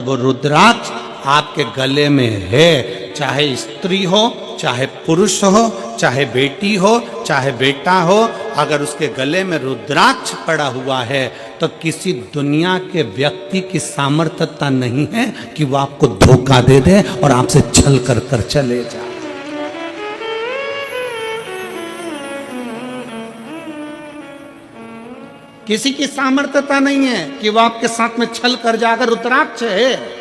वो रुद्राक्ष आपके गले में है, चाहे स्त्री हो, चाहे पुरुष हो, चाहे बेटी हो, चाहे बेटा हो, अगर उसके गले में रुद्राक्ष पड़ा हुआ है तो किसी दुनिया के व्यक्ति की सामर्थ्यता नहीं है कि वो आपको धोखा दे दे और आपसे छल कर कर चले जाए। किसी की सामर्थ्यता नहीं है कि वो आपके साथ में छल कर जाकर रुद्राक्ष है।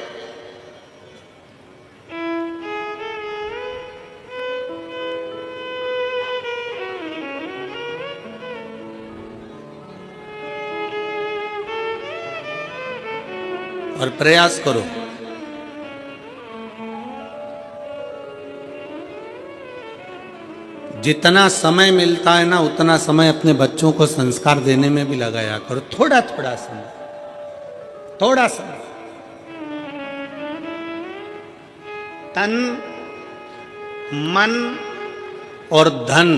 और प्रयास करो, जितना समय मिलता है ना उतना समय अपने बच्चों को संस्कार देने में भी लगाया करो। थोड़ा थोड़ा समय, थोड़ा समय। तन, मन और धन,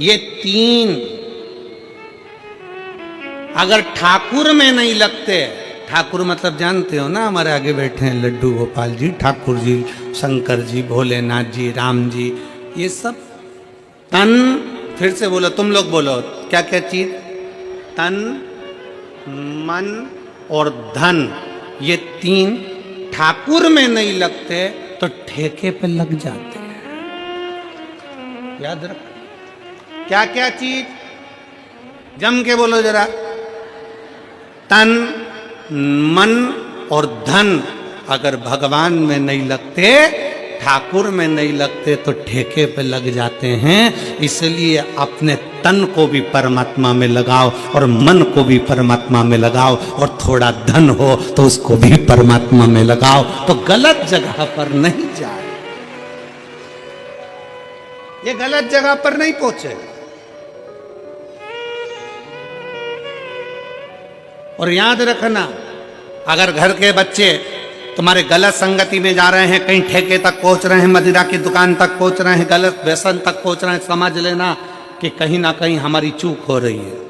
ये तीन अगर ठाकुर में नहीं लगते, ठाकुर मतलब जानते हो ना, हमारे आगे बैठे हैं लड्डू गोपाल जी, ठाकुर जी, शंकर जी, भोलेनाथ जी, राम जी, ये सब तन, फिर से बोलो, तुम लोग बोलो क्या क्या चीज, तन, मन और धन, ये तीन ठाकुर में नहीं लगते तो ठेके पे लग जाते हैं। याद रखो क्या क्या चीज, जम के बोलो जरा, तन, मन और धन अगर भगवान में नहीं लगते, ठाकुर में नहीं लगते तो ठेके पे लग जाते हैं। इसलिए अपने तन को भी परमात्मा में लगाओ और मन को भी परमात्मा में लगाओ, और थोड़ा धन हो तो उसको भी परमात्मा में लगाओ, तो गलत जगह पर नहीं जाए, ये गलत जगह पर नहीं पहुंचे। और याद रखना, अगर घर के बच्चे तुम्हारे गलत संगति में जा रहे हैं, कहीं ठेके तक पहुंच रहे हैं, मदिरा की दुकान तक पहुंच रहे हैं, गलत व्यसन तक पहुंच रहे हैं, समझ लेना कि कहीं ना कहीं हमारी चूक हो रही है।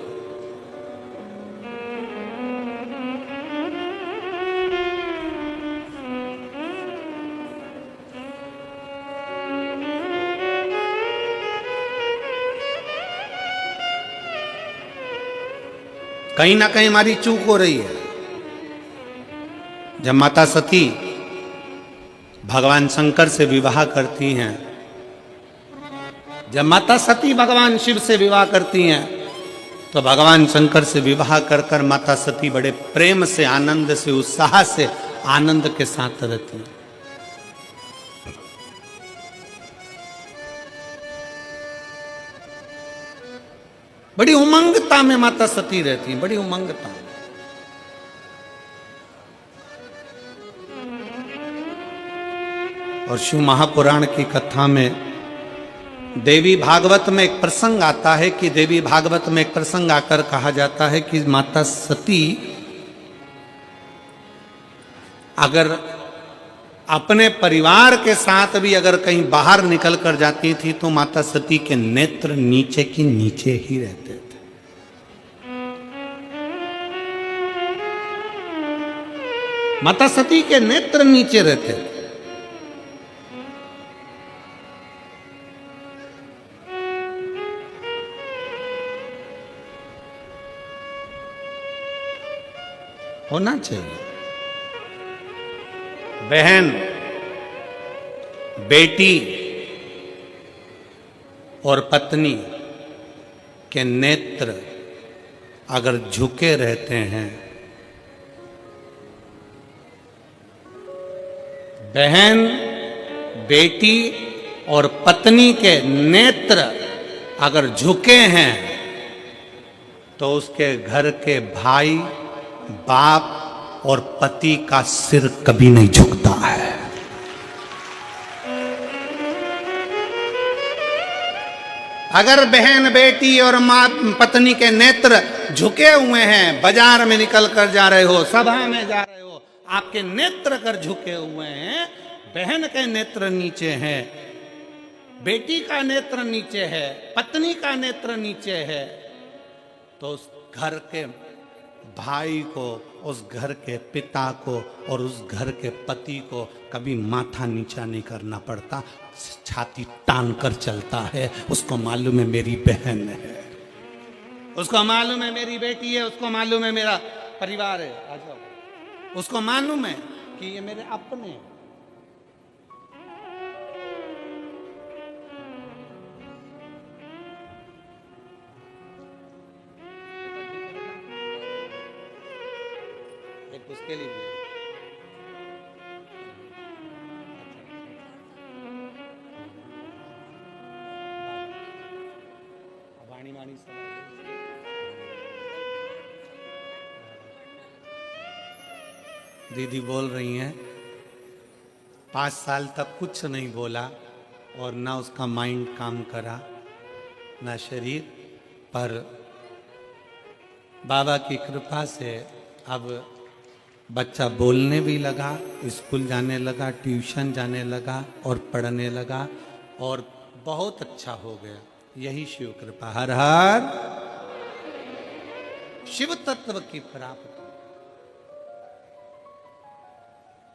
कहीं ना कहीं हमारी चूक हो रही है। जब माता सती भगवान शंकर से विवाह करती हैं, जब माता सती भगवान शिव से विवाह करती हैं, तो भगवान शंकर से विवाह कर कर माता सती बड़े प्रेम से, आनंद से, उत्साह से, आनंद के साथ रहती हैं। बड़ी उमंगता में माता सती रहती हैं, बड़ी उमंगता में। और शिव महापुराण की कथा में देवी भागवत में एक प्रसंग आता है कि देवी भागवत में एक प्रसंग आकर कहा जाता है कि माता सती अगर अपने परिवार के साथ भी अगर कहीं बाहर निकल कर जाती थी तो माता सती के नेत्र नीचे की नीचे ही रहते थे। माता सती के नेत्र नीचे रहते थे। होना चाहिए। बहन, बेटी और पत्नी के नेत्र अगर झुके रहते हैं, बहन, बेटी और पत्नी के नेत्र अगर झुके हैं तो उसके घर के भाई, बाप और पति का सिर कभी नहीं झुकता है। अगर बहन, बेटी और मां, पत्नी के नेत्र झुके हुए हैं, बाजार में निकल कर जा रहे हो, सभा में जा रहे हो, आपके नेत्र अगर झुके हुए हैं, बहन के नेत्र नीचे हैं, बेटी का नेत्र नीचे है, पत्नी का नेत्र नीचे है, तो उस घर के भाई को, उस घर के पिता को और उस घर के पति को कभी माथा नीचा नहीं करना पड़ता, छाती तान कर चलता है। उसको मालूम है मेरी बहन है, उसको मालूम है मेरी बेटी है, उसको मालूम है मेरा परिवार है। आ जाओ, उसको मालूम है कि ये मेरे अपने हैं। एक उसके लिए भी वाणी वाणी सब दीदी बोल रही हैं 5 साल तक कुछ नहीं बोला और ना उसका माइंड काम करा ना शरीर, पर बाबा की कृपा से अब बच्चा बोलने भी लगा, स्कूल जाने लगा, ट्यूशन जाने लगा और पढ़ने लगा और बहुत अच्छा हो गया। यही शिव कृपा। हर हर शिव तत्व की प्राप्ति।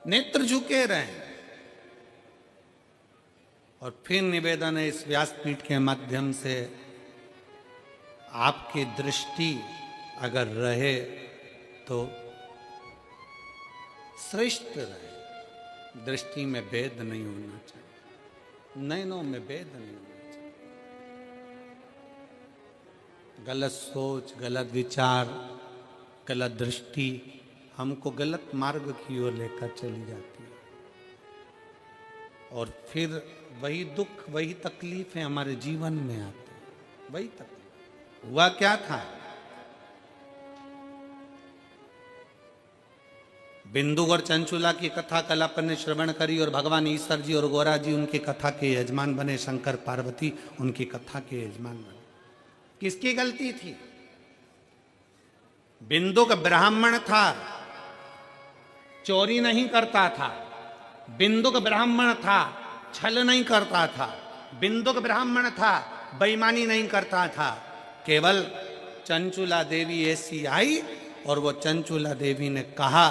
नेत्र झुके रहे और फिर निवेदन है इस व्यासपीठ के माध्यम से, आपकी दृष्टि अगर रहे तो श्रेष्ठ रहे। दृष्टि में भेद नहीं होना चाहिए, नयनों में भेद नहीं होना चाहिए। गलत सोच, गलत विचार, गलत दृष्टि हमको गलत मार्ग की ओर लेकर चली जाती है और फिर वही दुख, वही तकलीफें हमारे जीवन में आते हैं। वही तकलीफ। हुआ क्या था, बिंदु और चंचुला की कथा कलापन ने श्रवण करी और भगवान ईश्वर जी और गोरा जी उनकी कथा के यजमान बने, शंकर पार्वती उनकी कथा के यजमान बने। किसकी गलती थी? बिंदु का ब्राह्मण था, चोरी नहीं करता था। बिंदु का ब्राह्मण था, छल नहीं करता था। बिंदु का ब्राह्मण था, बेईमानी नहीं करता था। केवल चंचुला देवी ऐसी आई और वो चंचुला देवी ने कहा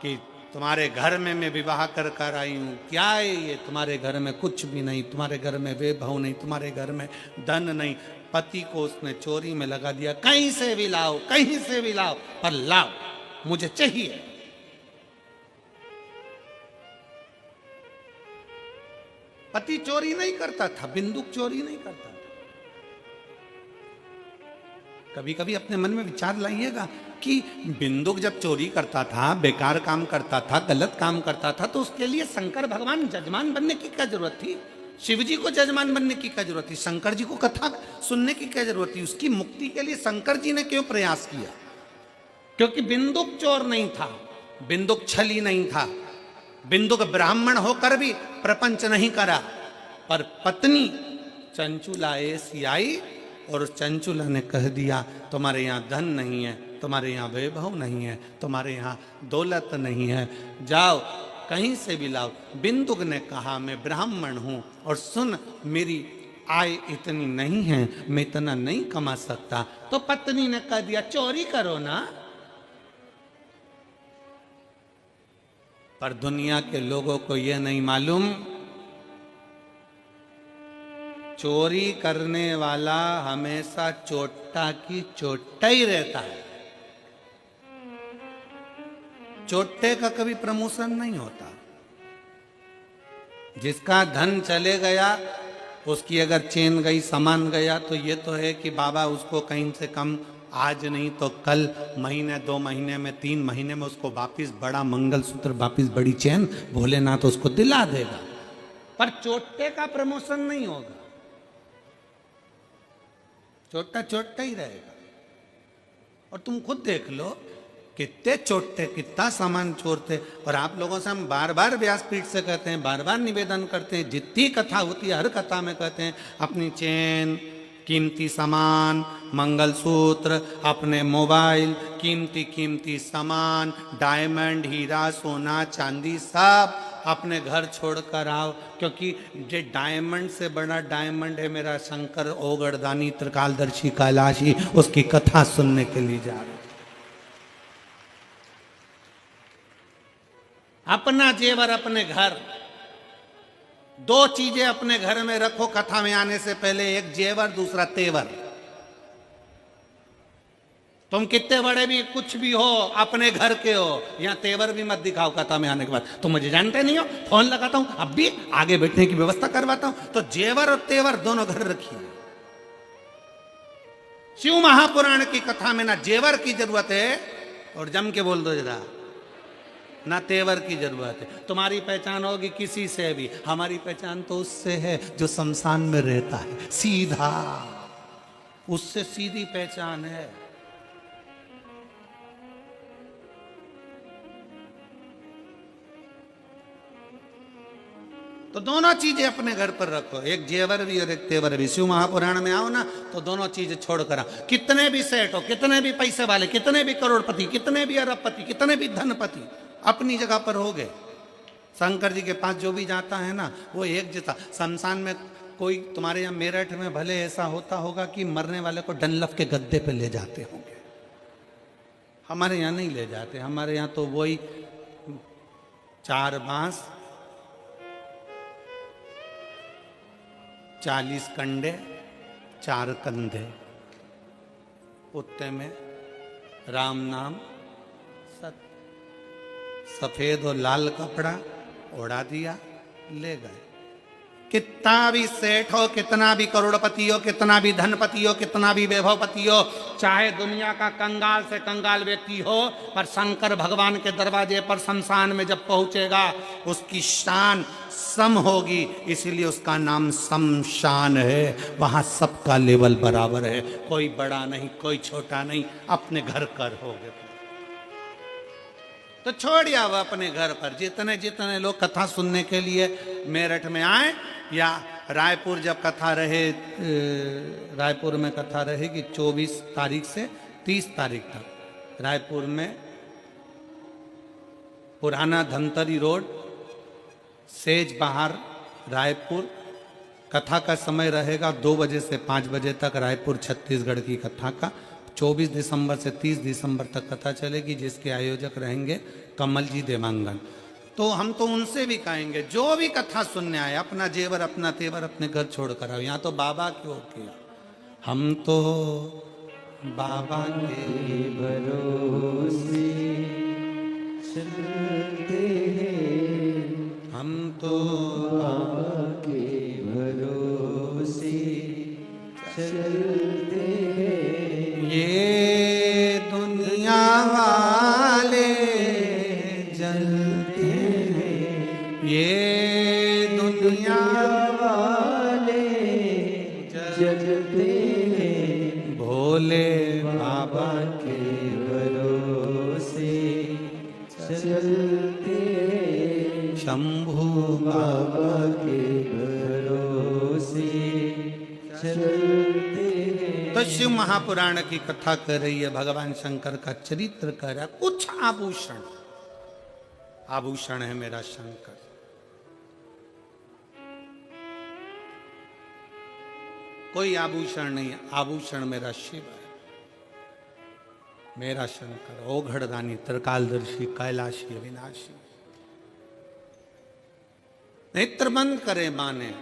कि तुम्हारे घर में मैं विवाह कर आई हूं, क्या है ये? तुम्हारे घर में कुछ भी नहीं, तुम्हारे घर में वैभव नहीं, तुम्हारे घर में धन नहीं। पति को उसने चोरी में लगा दिया, कहीं से भी लाओ, कहीं से भी लाओ, पर लाओ, मुझे चाहिए। पति चोरी नहीं करता था, बिंदुक चोरी नहीं करता था। कभी कभी अपने मन में विचार लाइएगा कि बिंदुक जब चोरी करता था, बेकार काम करता था, गलत काम करता था, तो उसके लिए शंकर भगवान जजमान बनने की क्या जरूरत थी? शिव जी को जजमान बनने की क्या जरूरत थी? शंकर जी को कथा सुनने की क्या जरूरत थी? उसकी मुक्ति के लिए शंकर जी ने क्यों प्रयास किया? क्योंकि बिंदुक चोर नहीं था, बिंदुक छली नहीं था, बिंदुक ब्राह्मण होकर भी प्रपंच नहीं करा। पर पत्नी चंचुला ऐसी आई और उस चंचुला ने कह दिया, तुम्हारे यहाँ धन नहीं है, तुम्हारे यहाँ वैभव नहीं है, तुम्हारे यहाँ दौलत नहीं है, जाओ कहीं से भी लाओ। बिंदुक ने कहा मैं ब्राह्मण हूं और सुन, मेरी आय इतनी नहीं है, मैं इतना नहीं कमा सकता। तो पत्नी ने कह दिया चोरी करो ना। पर दुनिया के लोगों को यह नहीं मालूम, चोरी करने वाला हमेशा चोटा की चोटा ही रहता है। चोटे का कभी प्रमोशन नहीं होता। जिसका धन चले गया, उसकी अगर चेन गई, सामान गया, तो ये तो है कि बाबा उसको कहीं से कम आज नहीं तो कल, महीने 2 महीने में 3 महीने में उसको वापिस बड़ा मंगलसूत्र, वापिस बड़ी चेन भोलेनाथ उसको दिला देगा। पर चोटे का प्रमोशन नहीं होगा, चोटा चोटा ही रहेगा। और तुम खुद देख लो कितने चोटे, कितना सामान चोरते। और आप लोगों से हम बार बार व्यासपीठ से कहते हैं, बार बार निवेदन करते हैं, जितनी कथा होती है हर कथा में कहते हैं अपनी चेन, कीमती सामान, मंगलसूत्र, अपने मोबाइल, कीमती कीमती सामान, डायमंड, हीरा, सोना, चांदी, सब अपने घर छोड़कर आओ। क्योंकि जे डायमंड से बड़ा डायमंड है मेरा शंकर ओगड़दानी त्रिकालदर्शी कैलाशी, उसकी कथा सुनने के लिए जा रहे। अपना जेवर अपने घर, दो चीजें अपने घर में रखो कथा में आने से पहले, एक जेवर दूसरा तेवर। तुम कितने बड़े भी कुछ भी हो, अपने घर के हो, यहां तेवर भी मत दिखाओ कथा में आने के बाद। तुम मुझे जानते नहीं हो, फोन लगाता हूं अब भी, आगे बैठने की व्यवस्था करवाता हूं, तो जेवर और तेवर दोनों घर रखिए। शिव महापुराण की कथा में ना जेवर की जरूरत है, और जम के बोल दो जरा, ना तेवर की जरूरत है। तुम्हारी पहचान होगी किसी से भी, हमारी पहचान तो उससे है जो शमशान में रहता है, सीधा, उससे सीधी पहचान है। तो दोनों चीजें अपने घर पर रखो, एक जेवर भी और एक तेवर भी। शिव महापुराण में आओ ना तो दोनों चीजें छोड़कर आओ। कितने भी सेठ हो, कितने भी पैसे वाले, कितने भी करोड़पति, कितने भी अरबपति, कितने भी धनपति, अपनी जगह पर हो गए। शंकर जी के पास जो भी जाता है ना वो एक जैसा। शमशान में कोई तुम्हारे यहाँ मेरठ में भले ऐसा होता होगा कि मरने वाले को डनलफ के गद्दे पे ले जाते होंगे, हमारे यहाँ नहीं ले जाते। हमारे यहाँ तो वही 4 बांस, 40 कंडे, 4 कंधे, उत्ते में राम नाम, सफेद और लाल कपड़ा ओढ़ा दिया, ले गए। कितना भी सेठ हो, कितना भी करोड़पति हो, कितना भी धनपति हो, कितना भी वैभवपति हो, चाहे दुनिया का कंगाल से कंगाल व्यक्ति हो, पर शंकर भगवान के दरवाजे पर शमशान में जब पहुंचेगा उसकी शान सम होगी, इसीलिए उसका नाम शमशान है। वहां सबका लेवल बराबर है, कोई बड़ा नहीं, कोई छोटा नहीं, अपने घर कर हो गए। तो छोड़िए अब अपने घर पर। जितने जितने लोग कथा सुनने के लिए मेरठ में आए, या रायपुर जब कथा रहे, रायपुर में कथा रहेगी 24 तारीख से 30 तारीख तक। रायपुर में पुराना धमतरी रोड, सेज बाहर, रायपुर। कथा का समय रहेगा 2 बजे से 5 बजे तक, रायपुर छत्तीसगढ़ की कथा का। 24 दिसंबर से 30 दिसंबर तक कथा चलेगी, जिसके आयोजक रहेंगे कमल जी देवांगन। तो हम तो उनसे भी कहेंगे जो भी कथा सुनने आए, अपना जेवर अपना तेवर अपने घर छोड़ कर आओ। यहाँ तो बाबा क्यों किया, हम तो बाबा के भरोसे चलते हैं, हम तो बाबा के भरोसे चलते हैं। ये दुनिया वाले जलते हैं, ये दुनिया वाले जलते हैं, भोले बाबा के भरोसे चलते हैं, शंभू बाबा के भरोसे चलते हैं। तो शिव महापुराण की कथा कर रही है, भगवान शंकर का चरित्र कर रहा है। कुछ आभूषण, आभूषण है मेरा शंकर। कोई आभूषण नहीं, आभूषण मेरा शिव है, मेरा शंकर। ओघड़दानी, त्रिकालदर्शी, कैलाशी, अविनाशी। नेत्र बंद करे माने,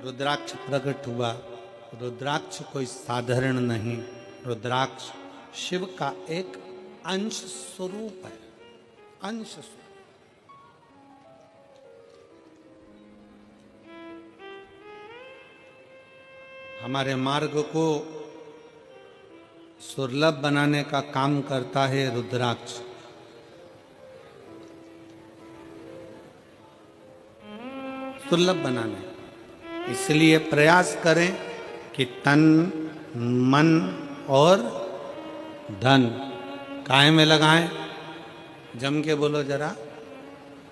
रुद्राक्ष प्रकट हुआ। रुद्राक्ष कोई साधारण नहीं, रुद्राक्ष शिव का एक अंश स्वरूप है, अंश स्वरूप। हमारे मार्ग को सुलभ बनाने का काम करता है रुद्राक्ष। सुलभ बनाने, इसलिए प्रयास करें कि तन, मन और धन काय में लगाएं। जम के बोलो जरा,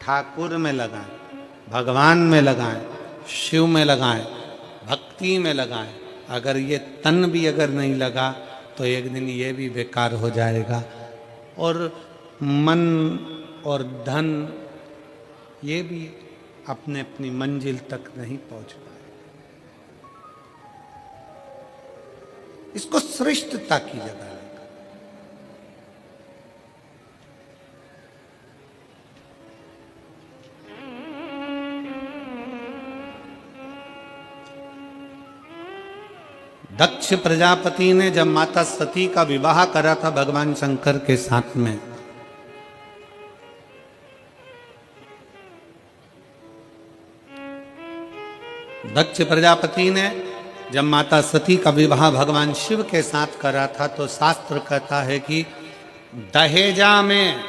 ठाकुर में लगाएं, भगवान में लगाएं, शिव में लगाएं, भक्ति में लगाएं। अगर ये तन भी अगर नहीं लगा तो एक दिन ये भी बेकार हो जाएगा, और मन और धन ये भी अपने अपनी मंजिल तक नहीं पहुंच पाए। इसको श्रेष्ठता की जगह लगा। दक्ष प्रजापति ने जब माता सती का विवाह करा था भगवान शंकर के साथ में, दक्ष प्रजापति ने जब माता सती का विवाह भगवान शिव के साथ करा था, तो शास्त्र कहता है कि दहेजा में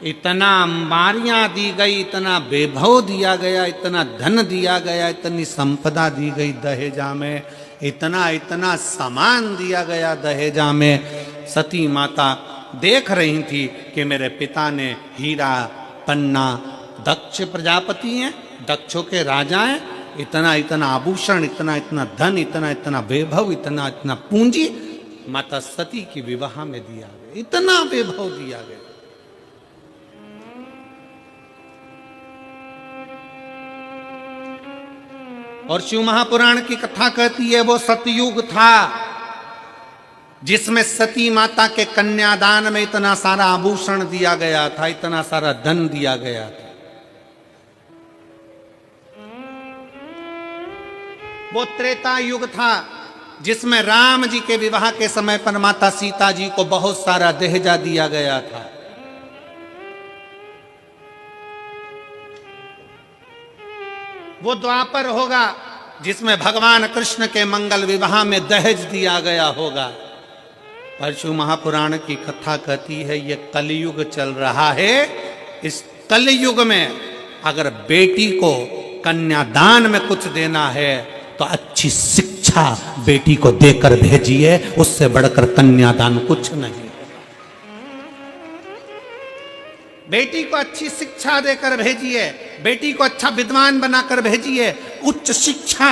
इतना अंबारियां दी गई, इतना वैभव दिया गया, इतना धन दिया गया, इतनी संपदा दी गई दहेजा में, इतना इतना सामान दिया गया दहेजा में। सती माता देख रही थी कि मेरे पिता ने हीरा पन्ना, दक्ष प्रजापति हैं, दक्षों के राजा हैं, इतना इतना आभूषण, इतना इतना धन, इतना इतना वैभव, इतना इतना पूंजी माता सती की विवाह में दिया गया, इतना वैभव दिया गया। और शिव महापुराण की कथा कहती है वो सतयुग था जिसमें सती माता के कन्यादान में इतना सारा आभूषण दिया गया था, इतना सारा धन दिया गया था। वो त्रेता युग था जिसमें राम जी के विवाह के समय पर माता सीता जी को बहुत सारा दहेजा दिया गया था। वो द्वापर होगा जिसमें भगवान कृष्ण के मंगल विवाह में दहेज दिया गया होगा। पर शिव महापुराण की कथा कहती है ये कलयुग चल रहा है, इस कलयुग में अगर बेटी को कन्यादान में कुछ देना है तो अच्छी शिक्षा बेटी को देकर भेजिए, उससे बढ़कर कन्यादान कुछ नहीं। बेटी को अच्छी शिक्षा देकर भेजिए, बेटी को अच्छा विद्वान बनाकर भेजिए, उच्च शिक्षा,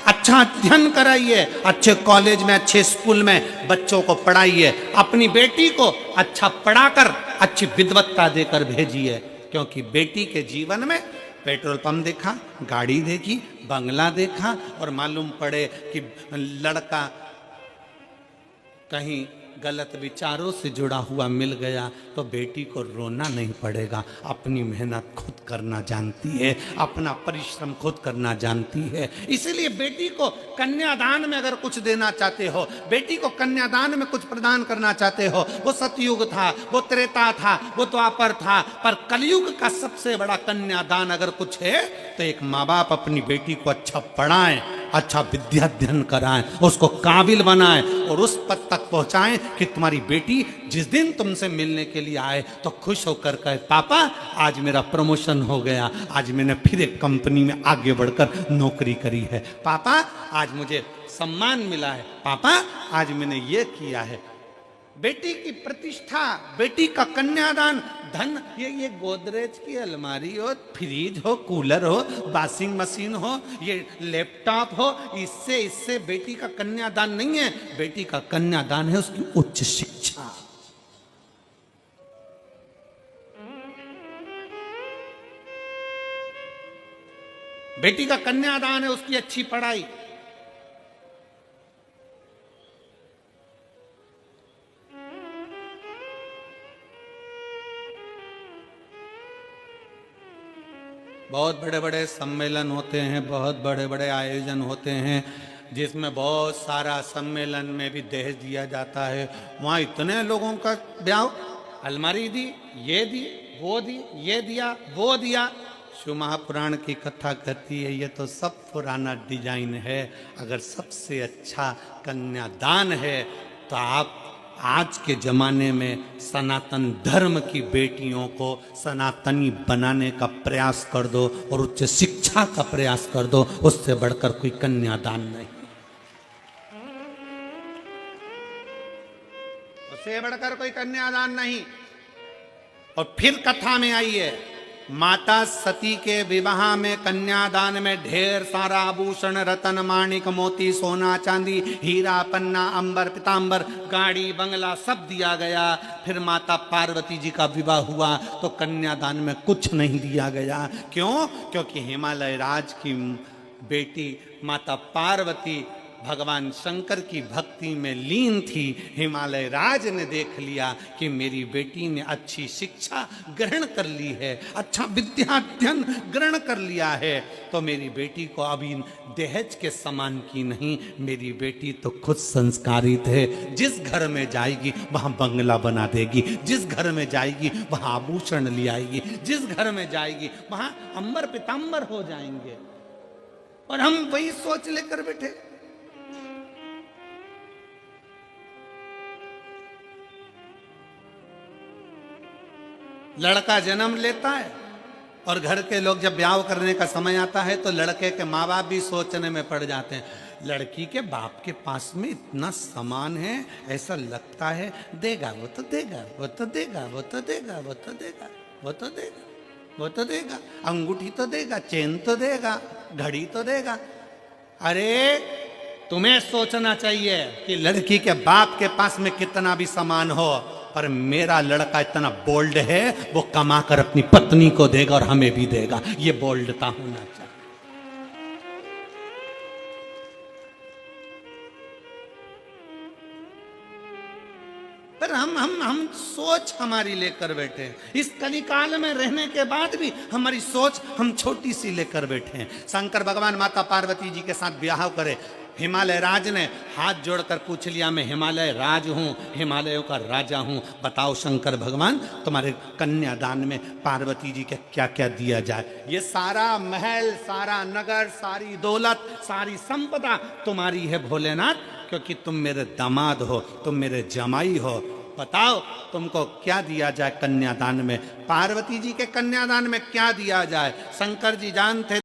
अच्छा अध्ययन कराइए, अच्छे कॉलेज में, अच्छे स्कूल में बच्चों को पढ़ाइए, अपनी बेटी को अच्छा पढ़ाकर अच्छी विद्वत्ता देकर भेजिए। क्योंकि बेटी के जीवन में पेट्रोल पंप देखा, गाड़ी देखी, बंगला देखा और मालूम पड़े कि लड़का कहीं गलत विचारों से जुड़ा हुआ मिल गया तो बेटी को रोना नहीं पड़ेगा। अपनी मेहनत खुद करना जानती है, अपना परिश्रम खुद करना जानती है। इसीलिए बेटी को कन्यादान में अगर कुछ देना चाहते हो, बेटी को कन्यादान में कुछ प्रदान करना चाहते हो, वो सतयुग था, वो त्रेता था, वो द्वापर था, पर कलयुग का सबसे बड़ा कन्यादान अगर कुछ है तो एक माँ बाप अपनी बेटी को अच्छा पढ़ाएं, अच्छा विद्याध्ययन कराएं, उसको काबिल बनाएं और उस पद तक पहुंचाएं कि तुम्हारी बेटी जिस दिन तुमसे मिलने के लिए आए तो खुश होकर कहे पापा आज मेरा प्रमोशन हो गया, आज मैंने फिर एक कंपनी में आगे बढ़कर नौकरी करी है, पापा आज मुझे सम्मान मिला है, पापा आज मैंने ये किया है। बेटी की प्रतिष्ठा, बेटी का कन्यादान, धन, ये गोदरेज की अलमारी हो, फ्रिज हो, कूलर हो, वॉशिंग मशीन हो, ये लैपटॉप हो, इससे बेटी का कन्यादान नहीं है। बेटी का कन्यादान है उसकी उच्च शिक्षा। बेटी का कन्यादान है उसकी अच्छी पढ़ाई। बहुत बड़े बड़े सम्मेलन होते हैं, बहुत बड़े बड़े आयोजन होते हैं जिसमें बहुत सारा सम्मेलन में भी दहेज दिया जाता है। वहाँ इतने लोगों का ब्याह, अलमारी दी, ये दी, वो दी, ये दिया, वो दिया। शिव महापुराण की कथा कहती है ये तो सब पुराना डिजाइन है। अगर सबसे अच्छा कन्यादान है तो आप आज के जमाने में सनातन धर्म की बेटियों को सनातनी बनाने का प्रयास कर दो और उच्च शिक्षा का प्रयास कर दो, उससे बढ़कर कोई कन्यादान नहीं, उससे बढ़कर कोई कन्यादान नहीं। और फिर कथा में आइए, माता सती के विवाह में कन्यादान में ढेर सारा आभूषण, रतन, माणिक, मोती, सोना, चांदी, हीरा, पन्ना, अंबर, पीतांबर, गाड़ी, बंगला सब दिया गया। फिर माता पार्वती जी का विवाह हुआ तो कन्यादान में कुछ नहीं दिया गया। क्यों? क्योंकि हिमालय राज की बेटी माता पार्वती भगवान शंकर की भक्ति में लीन थी। हिमालय राज ने देख लिया कि मेरी बेटी ने अच्छी शिक्षा ग्रहण कर ली है, अच्छा विद्याध्ययन ग्रहण कर लिया है, तो मेरी बेटी को अभी दहेज के समान की नहीं, मेरी बेटी तो खुद संस्कारित है। जिस घर में जाएगी वहां बंगला बना देगी, जिस घर में जाएगी वहां आभूषण ले आएगी, जिस घर में जाएगी वहां अंबर पितांबर हो जाएंगे। और हम वही सोच लेकर बैठे। लड़का जन्म लेता है और घर के लोग जब ब्याह करने का समय आता है तो लड़के के माँ बाप भी सोचने में पड़ जाते हैं, लड़की के बाप के पास में इतना सामान है, ऐसा लगता है देगा वो तो देगा, वो तो देगा, वो तो देगा, वो तो देगा, वो तो देगा, वो तो देगा, अंगूठी तो देगा, चेन तो देगा, घड़ी तो देगा। अरे तुम्हें सोचना चाहिए कि लड़की के बाप के पास में कितना भी सामान हो, पर मेरा लड़का इतना बोल्ड है, वो कमा कर अपनी पत्नी को देगा और हमें भी देगा। ये बोल्डता होना चाहिए। पर हम सोच हमारी लेकर बैठे हैं। इस कलिकाल में रहने के बाद भी हमारी सोच हम छोटी सी लेकर बैठे हैं। शंकर भगवान माता पार्वती जी के साथ ब्याह करे, हिमालय राज ने हाथ जोड़कर पूछ लिया, मैं हिमालय राज हूँ, हिमालयों का राजा हूँ, बताओ शंकर भगवान तुम्हारे कन्यादान में पार्वती जी के क्या क्या दिया जाए। ये सारा महल, सारा नगर, सारी दौलत, सारी संपदा तुम्हारी है भोलेनाथ, क्योंकि तुम मेरे दामाद हो, तुम मेरे जमाई हो। बताओ तुमको क्या दिया जाए कन्यादान में। पार्वती जी के कन्यादान में क्या दिया जाए। शंकर जी जानते